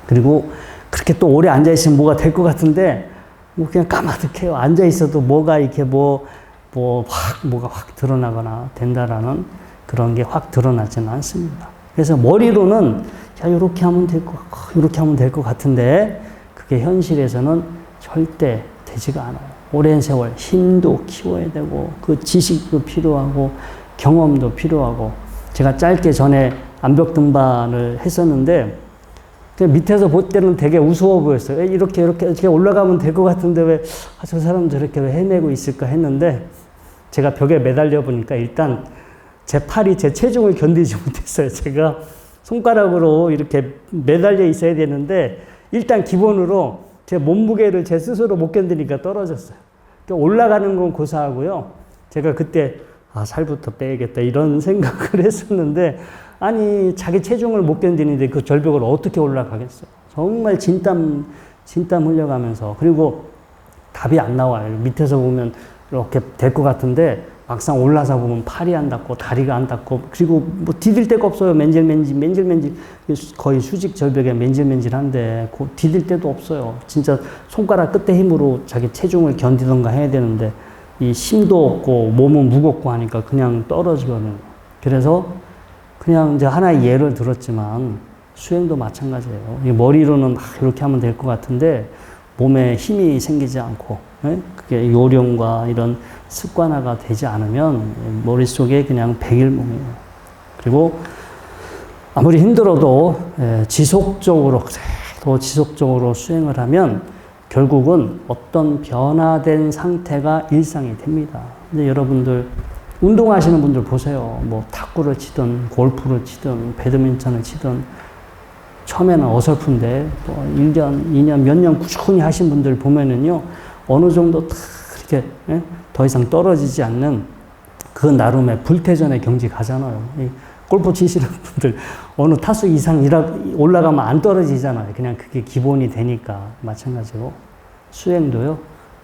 그리고 그렇게 또 오래 앉아 있으면 뭐가 될 것 같은데, 뭐 그냥 까마득해요. 앉아 있어도 뭐가 이렇게 뭐가 확 드러나거나 된다라는 그런 게 확 드러나지는 않습니다. 그래서 머리로는 이렇게 하면 될 것 같고, 이렇게 하면 될 것 같은데, 그게 현실에서는 절대 되지가 않아요. 오랜 세월 힘도 키워야 되고, 그 지식도 필요하고, 경험도 필요하고, 제가 짧게 전에 암벽 등반을 했었는데, 밑에서 볼 때는 되게 우스워 보였어요. 이렇게 올라가면 될 것 같은데 왜 저 사람 저렇게 왜 헤매고 있을까 했는데, 제가 벽에 매달려 보니까 일단 제 팔이 제 체중을 견디지 못했어요. 제가 손가락으로 이렇게 매달려 있어야 되는데 일단 기본으로 제 몸무게를 제 스스로 못 견디니까 떨어졌어요. 그러니까 올라가는 건 고사하고요. 제가 그때 살부터 빼야겠다 이런 생각을 했었는데, 아니 자기 체중을 못 견디는데 그 절벽을 어떻게 올라가겠어요. 정말 진땀 흘려가면서, 그리고 답이 안 나와요. 밑에서 보면 이렇게 될 것 같은데 막상 올라서 보면 팔이 안 닿고 다리가 안 닿고, 그리고 뭐 디딜 데가 없어요. 맨질맨질 거의 수직 절벽에 맨질맨질한데 디딜 데도 없어요. 진짜 손가락 끝에 힘으로 자기 체중을 견디던가 해야 되는데 이 힘도 없고 몸은 무겁고 하니까 그냥 떨어지거든요. 그래서 그냥 이제 하나의 예를 들었지만 수행도 마찬가지예요. 이 머리로는 막 이렇게 하면 될 것 같은데 몸에 힘이 생기지 않고, 그게 요령과 이런 습관화가 되지 않으면 머릿속에 그냥 백일몽이에요. 그리고 아무리 힘들어도 지속적으로 수행을 하면 결국은 어떤 변화된 상태가 일상이 됩니다. 이제 여러분들 운동하시는 분들 보세요. 뭐 탁구를 치든 골프를 치든 배드민턴을 치든 처음에는 어설픈데 뭐 1년, 2년, 몇 년 꾸준히 하신 분들 보면은요, 어느 정도 딱 이렇게 더 이상 떨어지지 않는 그 나름의 불태전의 경지 가잖아요. 이 골프 치시는 분들 어느 타수 이상 올라가면 안 떨어지잖아요. 그냥 그게 기본이 되니까. 마찬가지로 수행도요,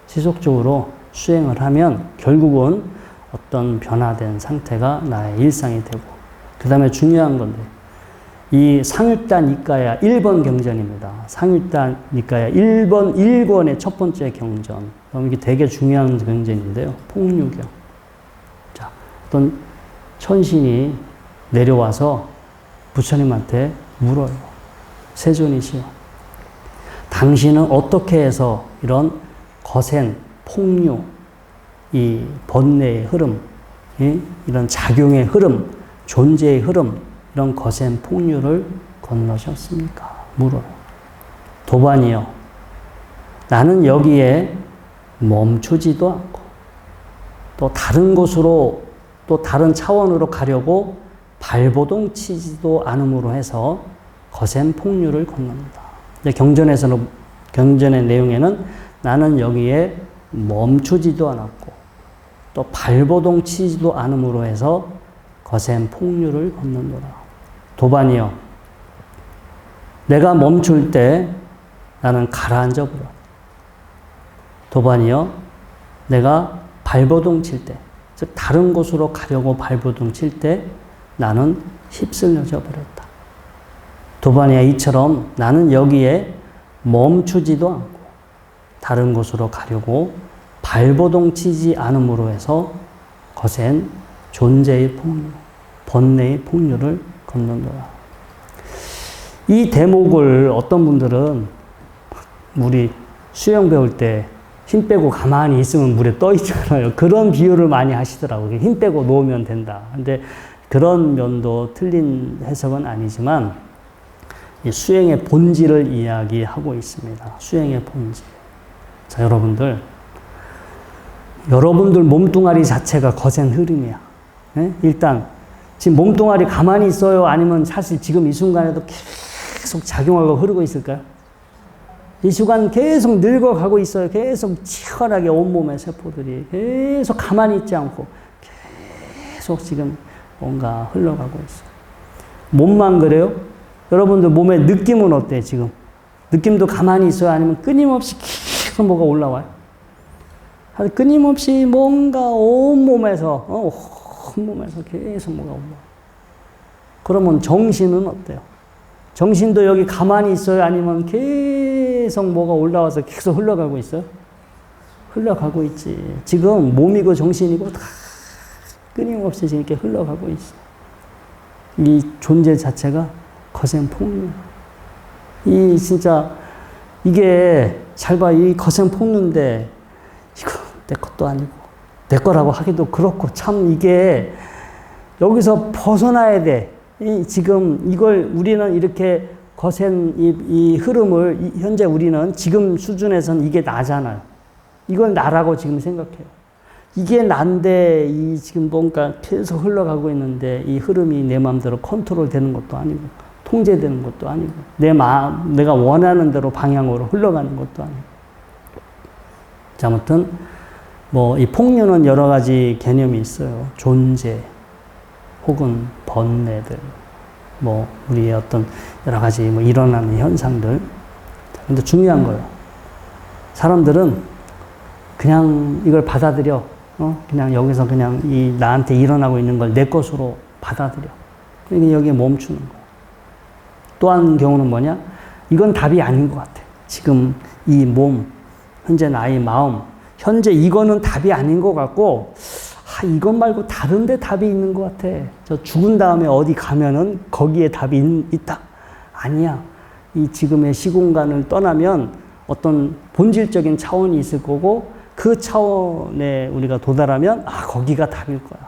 지속적으로 수행을 하면 결국은 어떤 변화된 상태가 나의 일상이 되고, 그 다음에 중요한 건데, 이 상일단 이과야 1번 경전입니다. 상일단 이과야 1번 1권의 첫 번째 경전. 그럼 이게 되게 중요한 경전인데요. 폭류경. 자, 어떤 천신이 내려와서 부처님한테 물어요. 세존이시여, 당신은 어떻게 해서 이런 거센 폭류, 이 번뇌의 흐름, 이런 작용의 흐름, 존재의 흐름, 이런 거센 폭류를 건너셨습니까? 물어요. 도반이여, 나는 여기에 멈추지도 않고 또 다른 곳으로, 또 다른 차원으로 가려고 발버둥 치지도 않음으로 해서 거센 폭류를 건넙니다. 경전의 내용에는 나는 여기에 멈추지도 않았고 또 발버둥 치지도 않음으로 해서 거센 폭류를 건넌도라. 도반이여, 내가 멈출 때 나는 가라앉아 버려. 도반이여, 내가 발버둥 칠 때, 즉 다른 곳으로 가려고 발버둥 칠 때 나는 휩쓸려져 버렸다. 도반이야, 이처럼 나는 여기에 멈추지도 않고 다른 곳으로 가려고 발버둥 치지 않음으로 해서 거센 존재의 폭류, 번뇌의 폭류를 건넌도라. 이 대목을 어떤 분들은 우리 수영 배울 때 힘 빼고 가만히 있으면 물에 떠 있잖아요. 그런 비유를 많이 하시더라고요. 힘 빼고 놓으면 된다. 근데 그런 면도 틀린 해석은 아니지만 이 수행의 본질을 이야기하고 있습니다. 수행의 본질. 자, 여러분들 몸뚱아리 자체가 거센 흐름이야. 네? 일단 지금 몸뚱아리 가만히 있어요? 아니면 사실 지금 이 순간에도 계속 작용하고 흐르고 있을까요? 이 순간 계속 늙어가고 있어요. 계속 치열하게 온몸의 세포들이 계속 가만히 있지 않고 계속 지금 뭔가 흘러가고 있어요. 몸만 그래요? 여러분들 몸의 느낌은 어때요, 지금? 느낌도 가만히 있어요? 아니면 끊임없이 계속 뭐가 올라와요? 끊임없이 뭔가 온몸에서 계속 뭐가 올라와요. 그러면 정신은 어때요? 정신도 여기 가만히 있어요? 아니면 계속 뭐가 올라와서 계속 흘러가고 있어요? 흘러가고 있지. 지금 몸이고 정신이고 다 끊임없이 이렇게 흘러가고 있어. 이 존재 자체가 거센 폭류. 이게 잘 봐. 이 거센 폭류인데 이거 내 것도 아니고 내 거라고 하기도 그렇고 참 이게 여기서 벗어나야 돼. 지금 이걸 우리는 이렇게 거센 이 흐름을 현재 우리는 지금 수준에서는 이게 나잖아요. 이걸 나라고 지금 생각해요. 이게 난데 이 지금 뭔가 계속 흘러가고 있는데 이 흐름이 내 마음대로 컨트롤 되는 것도 아니고 통제되는 것도 아니고 내가 원하는 대로 방향으로 흘러가는 것도 아니고. 자, 아무튼 이 폭류는 여러 가지 개념이 있어요. 존재 혹은 번뇌들, 우리의 어떤 여러 가지 일어나는 현상들. 근데 중요한 거예요. 사람들은 그냥 이걸 받아들여. 그냥 여기서 그냥 나한테 일어나고 있는 걸 내 것으로 받아들여. 그러니까 여기에 멈추는 거예요. 또 한 경우는 뭐냐? 이건 답이 아닌 것 같아. 지금 이 몸, 현재 나의 마음, 현재 이거는 답이 아닌 것 같고, 이것 말고 다른 데 답이 있는 것 같아. 저 죽은 다음에 어디 가면은 거기에 답이 있다. 아니야. 이 지금의 시공간을 떠나면 어떤 본질적인 차원이 있을 거고, 그 차원에 우리가 도달하면 거기가 답일 거야.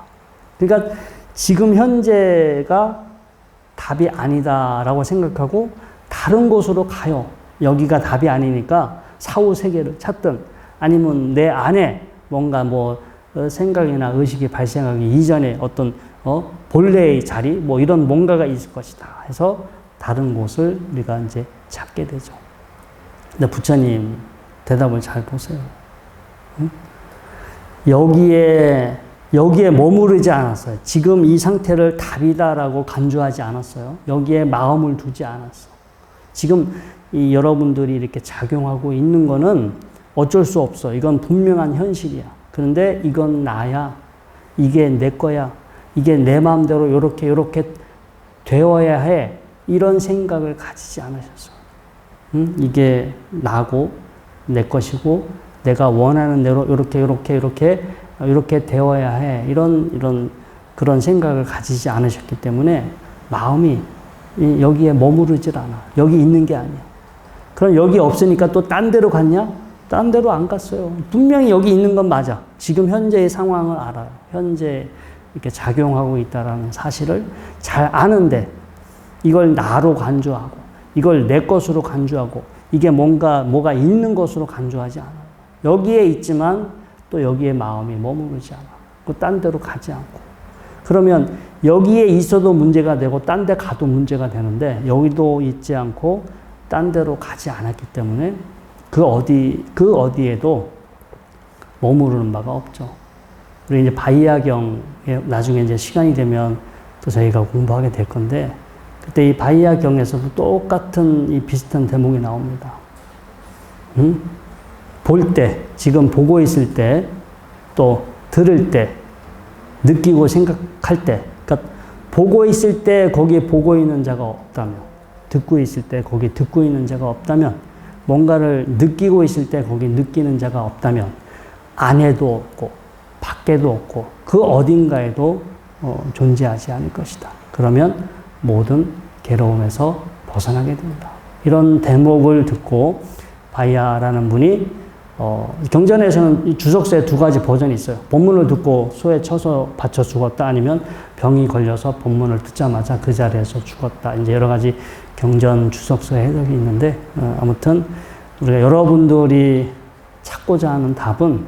그러니까 지금 현재가 답이 아니다라고 생각하고 다른 곳으로 가요. 여기가 답이 아니니까 사후 세계를 찾든 아니면 내 안에 뭔가 생각이나 의식이 발생하기 이전에 어떤 본래의 자리 이런 뭔가가 있을 것이다 해서 다른 곳을 우리가 이제 찾게 되죠. 근데 부처님 대답을 잘 보세요. 응? 여기에 머무르지 않았어요. 지금 이 상태를 답이다라고 간주하지 않았어요. 여기에 마음을 두지 않았어. 지금 여러분들이 이렇게 작용하고 있는 거는 어쩔 수 없어. 이건 분명한 현실이야. 그런데 이건 나야. 이게 내 거야. 이게 내 마음대로 이렇게 되어야 해. 이런 생각을 가지지 않으셨어. 이게 나고 내 것이고 내가 원하는 대로 이렇게 되어야 해. 이런 그런 생각을 가지지 않으셨기 때문에 마음이 여기에 머무르질 않아. 여기 있는 게 아니야. 그럼 여기 없으니까 또 딴 데로 갔냐? 딴 데로 안 갔어요. 분명히 여기 있는 건 맞아. 지금 현재의 상황을 알아요. 현재 이렇게 작용하고 있다라는 사실을 잘 아는데 이걸 나로 간주하고 이걸 내 것으로 간주하고 이게 뭐가 있는 것으로 간주하지 않아요. 여기에 있지만 또 여기에 마음이 머무르지 않아. 딴 데로 가지 않고. 그러면 여기에 있어도 문제가 되고 딴 데 가도 문제가 되는데 여기도 있지 않고 딴 데로 가지 않았기 때문에 그 어디에도 머무르는 바가 없죠. 그리고 이제 바이아경에 나중에 이제 시간이 되면 또 저희가 공부하게 될 건데 그때 이 바이아경에서도 똑같은 이 비슷한 대목이 나옵니다. 볼 때, 지금 보고 있을 때, 또 들을 때, 느끼고 생각할 때, 그러니까 보고 있을 때 거기에 보고 있는 자가 없다면, 듣고 있을 때 거기 듣고 있는 자가 없다면, 뭔가를 느끼고 있을 때 거기 느끼는 자가 없다면, 안에도 없고, 밖에도 없고, 그 어딘가에도 존재하지 않을 것이다. 그러면 모든 괴로움에서 벗어나게 된다. 이런 대목을 듣고 바이아라는 분이 경전에서는 이 주석서에 두 가지 버전이 있어요. 본문을 듣고 소에 쳐서 받쳐 죽었다. 아니면 병이 걸려서 본문을 듣자마자 그 자리에서 죽었다. 이제 여러 가지 경전 주석서의 해석이 있는데 아무튼 우리가 여러분들이 찾고자 하는 답은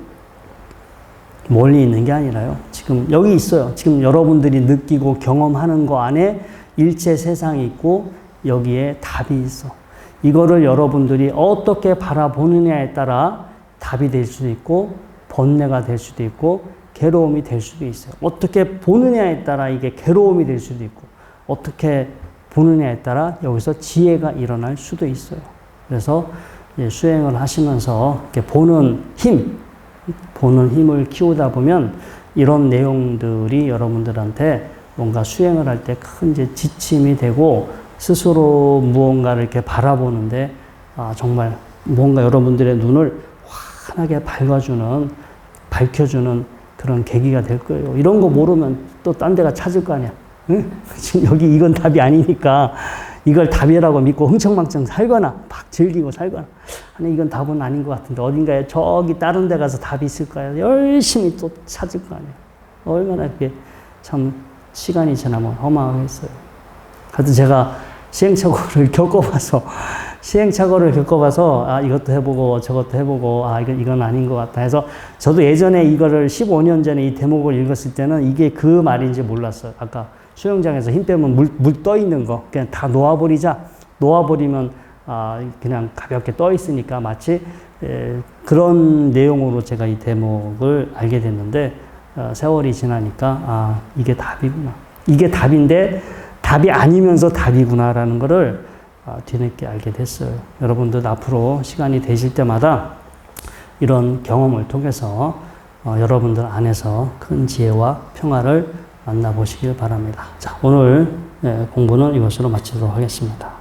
멀리 있는 게 아니라요. 지금 여기 있어요. 지금 여러분들이 느끼고 경험하는 거 안에 일체 세상이 있고 여기에 답이 있어. 이거를 여러분들이 어떻게 바라보느냐에 따라 답이 될 수도 있고 번뇌가 될 수도 있고 괴로움이 될 수도 있어요. 어떻게 보느냐에 따라 이게 괴로움이 될 수도 있고 어떻게 보느냐에 따라 여기서 지혜가 일어날 수도 있어요. 그래서 수행을 하시면서 이렇게 보는 힘을 키우다 보면 이런 내용들이 여러분들한테 뭔가 수행을 할 때 큰 이제 지침이 되고 스스로 무언가를 이렇게 바라보는데 정말 뭔가 여러분들의 눈을 환하게 밝혀주는 그런 계기가 될 거예요. 이런 거 모르면 또 딴 데가 찾을 거 아니야. 응? 지금 여기 이건 답이 아니니까 이걸 답이라고 믿고 흥청망청 살거나 막 즐기고 살거나 아니 이건 답은 아닌 것 같은데 어딘가에 저기 다른 데 가서 답이 있을 거야. 열심히 또 찾을 거 아니야. 얼마나 그게 참 시간이 지나면 허망하겠어요. 하여튼 제가 시행착오를 겪어봐서 이것도 해보고 저것도 해보고 이건 아닌 것 같다 해서 저도 예전에 이거를 15년 전에 이 대목을 읽었을 때는 이게 그 말인지 몰랐어요. 아까 수영장에서 힘 빼면 물 떠 있는 거 그냥 다 놓아버리면 그냥 가볍게 떠 있으니까 마치 그런 내용으로 제가 이 대목을 알게 됐는데 세월이 지나니까 이게 답이구나. 이게 답인데 답이 아니면서 답이구나라는 거를 뒤늦게 알게 됐어요. 여러분들 앞으로 시간이 되실 때마다 이런 경험을 통해서 여러분들 안에서 큰 지혜와 평화를 만나보시길 바랍니다. 자, 오늘 공부는 이것으로 마치도록 하겠습니다.